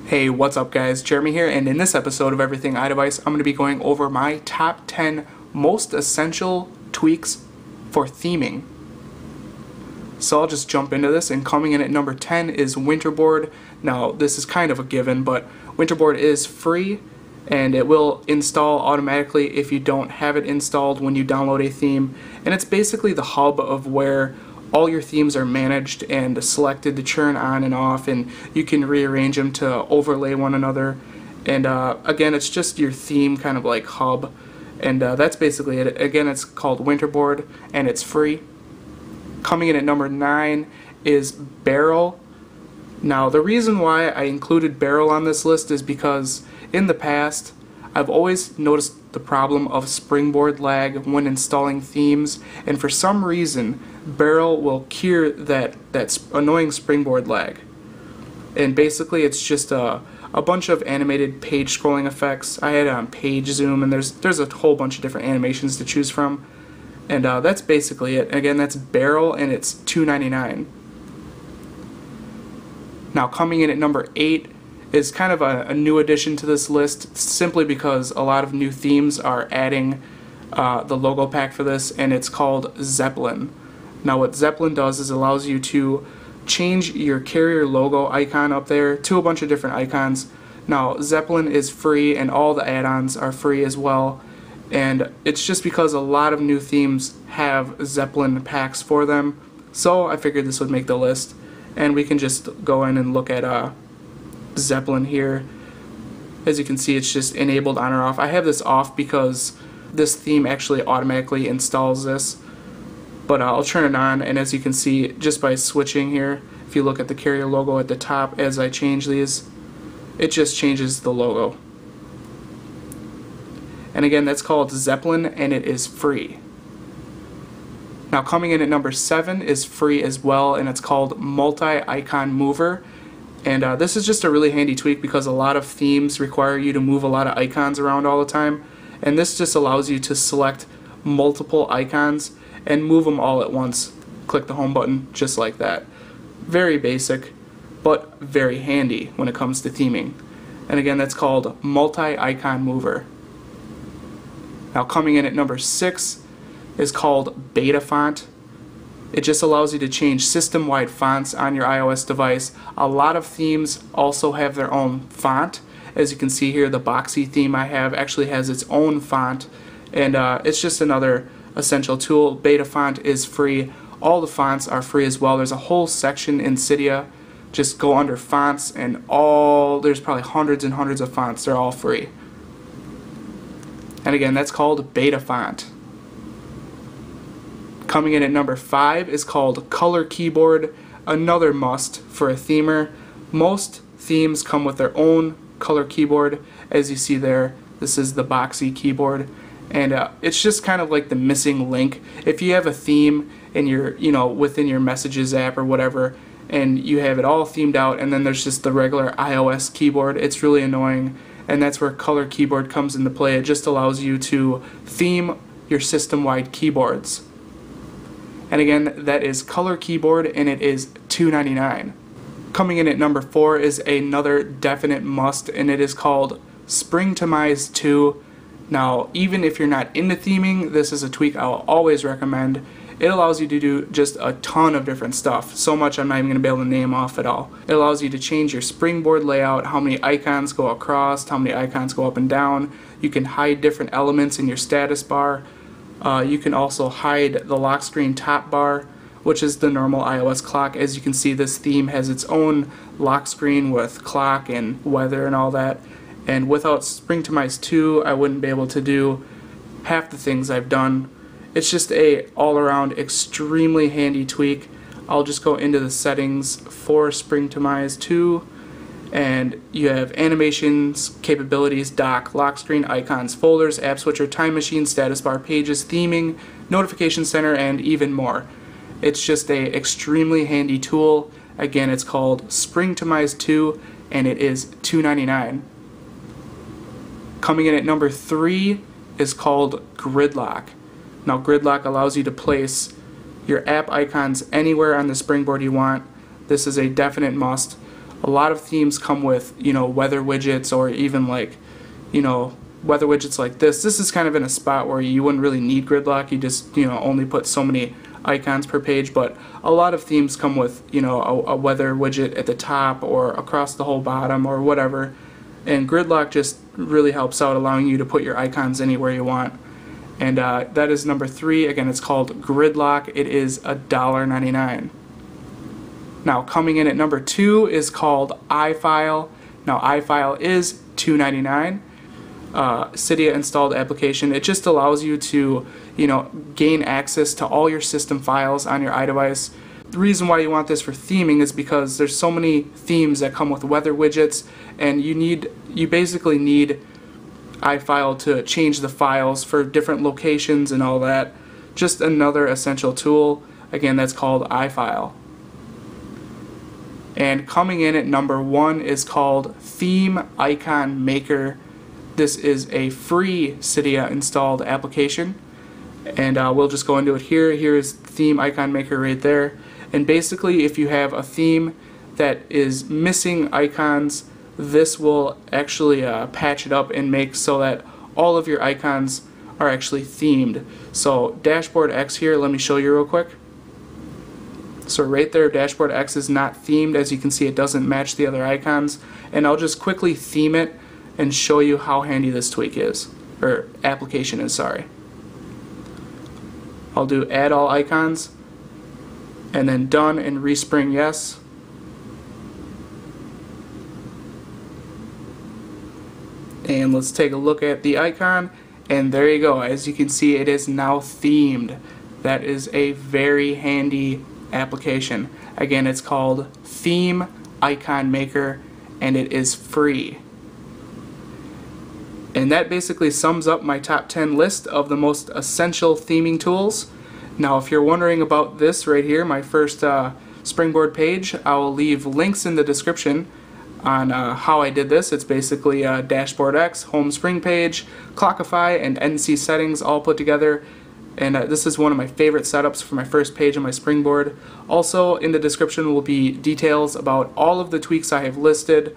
Hey, what's up guys? Jeremy here, and in this episode of Everything iDevice, I'm going to be going over my top 10 most essential tweaks for theming. So I'll just jump into this, and coming in at number 10 is Winterboard. Now, this is kind of a given, but Winterboard is free, and it will install automatically if you don't have it installed when you download a theme. And it's basically the hub of where all your themes are managed and selected to turn on and off, and you can rearrange them to overlay one another. And again, it's just your theme kind of like hub, and that's basically it. Again, it's called Winterboard and it's free. Coming in at number 9 is Barrel. Now, the reason why I included Barrel on this list is because in the past I've always noticed the problem of springboard lag when installing themes, and for some reason Barrel will cure that annoying springboard lag. And basically it's just a bunch of animated page scrolling effects. I had it on page zoom, and there's a whole bunch of different animations to choose from, and that's basically it. Again, that's Barrel, and it's $2.99. Now, coming in at number 8 is kind of a new addition to this list, simply because a lot of new themes are adding the logo pack for this, and it's called Zeppelin. Now, what Zeppelin does is allows you to change your carrier logo icon up there to a bunch of different icons. Now, Zeppelin is free, and all the add-ons are free as well, and it's just because a lot of new themes have Zeppelin packs for them, so I figured this would make the list. And we can just go in and look at Zeppelin here. As you can see, it's just enabled on or off. I have this off because this theme actually automatically installs this, but I'll turn it on, and as you can see, just by switching here, if you look at the carrier logo at the top as I change these, it just changes the logo. And again, that's called Zeppelin, and it is free. Now, coming in at number 7 is free as well, and it's called Multi-Icon Mover. And this is just a really handy tweak because a lot of themes require you to move a lot of icons around all the time, and this just allows you to select multiple icons and move them all at once. Click the home button just like that. Very basic, but very handy when it comes to theming. And again, that's called Multi-Icon Mover. Now, coming in at number 6 is called Beta Font. It just allows you to change system-wide fonts on your iOS device. A lot of themes also have their own font. As you can see here, the Boxy theme I have actually has its own font, and it's just another essential tool. Beta Font is free. All the fonts are free as well. There's a whole section in Cydia. Just go under fonts, and there's probably hundreds and hundreds of fonts. They're all free. And again, that's called Beta Font. Coming in at number 5 is called Color Keyboard, another must for a themer. Most themes come with their own color keyboard. As you see there, this is the Boxy keyboard, and it's just kind of like the missing link. If you have a theme in your, within your Messages app or whatever, and you have it all themed out, and then there's just the regular iOS keyboard, it's really annoying, and that's where Color Keyboard comes into play. It just allows you to theme your system-wide keyboards. And again, that is Color Keyboard, and it is $2.99. Coming in at number 4 is another definite must, and it is called Springtomize 2. Now, even if you're not into theming, this is a tweak I'll always recommend. It allows you to do just a ton of different stuff. So much I'm not even going to be able to name off at all. It allows you to change your springboard layout, how many icons go across, how many icons go up and down. You can hide different elements in your status bar. You can also hide the lock screen top bar, which is the normal iOS clock. As you can see, this theme has its own lock screen with clock and weather and all that. And without Springtomize 2, I wouldn't be able to do half the things I've done. It's just a all-around extremely handy tweak. I'll just go into the settings for Springtomize 2, and you have animations, capabilities, dock, lock screen, icons, folders, app switcher, time machine, status bar, pages, theming, notification center, and even more. It's just a extremely handy tool. Again, it's called Springtomize 2, and it is $2.99. Coming in at number 3 is called Gridlock. Now, Gridlock allows you to place your app icons anywhere on the springboard you want. This is a definite must. A lot of themes come with, weather widgets, or even like, weather widgets like this. This is kind of in a spot where you wouldn't really need gridlock. You just, only put so many icons per page, but a lot of themes come with, a weather widget at the top or across the whole bottom or whatever. And gridlock just really helps out, allowing you to put your icons anywhere you want. And that is number 3. Again, it's called gridlock. It is $1.99. Now, coming in at number 2 is called iFile. Now, iFile is $2.99. Cydia installed application. It just allows you to, gain access to all your system files on your iDevice. The reason why you want this for theming is because there's so many themes that come with weather widgets, and you basically need iFile to change the files for different locations and all that. Just another essential tool. Again, that's called iFile. And coming in at number 1 is called Theme Icon Maker. This is a free Cydia installed application, and we'll just go into it here. Here's Theme Icon Maker right there. And basically, if you have a theme that is missing icons, this will actually patch it up and make so that all of your icons are actually themed. So Dashboard X here, let me show you real quick. So right there, Dashboard X is not themed. As you can see, it doesn't match the other icons. And I'll just quickly theme it and show you how handy this tweak is, or application is, sorry. I'll do Add All Icons, and then Done and Respring Yes. And let's take a look at the icon, and there you go. As you can see, it is now themed. That is a very handy application. Again, it's called Theme Icon Maker, and it is free. And that basically sums up my top 10 list of the most essential theming tools. Now, if you're wondering about this right here, my first Springboard page, I will leave links in the description on how I did this. It's basically Dashboard X, Home Spring Page, Clockify, and NC settings all put together. And this is one of my favorite setups for my first page on my Springboard. Also, in the description will be details about all of the tweaks I have listed,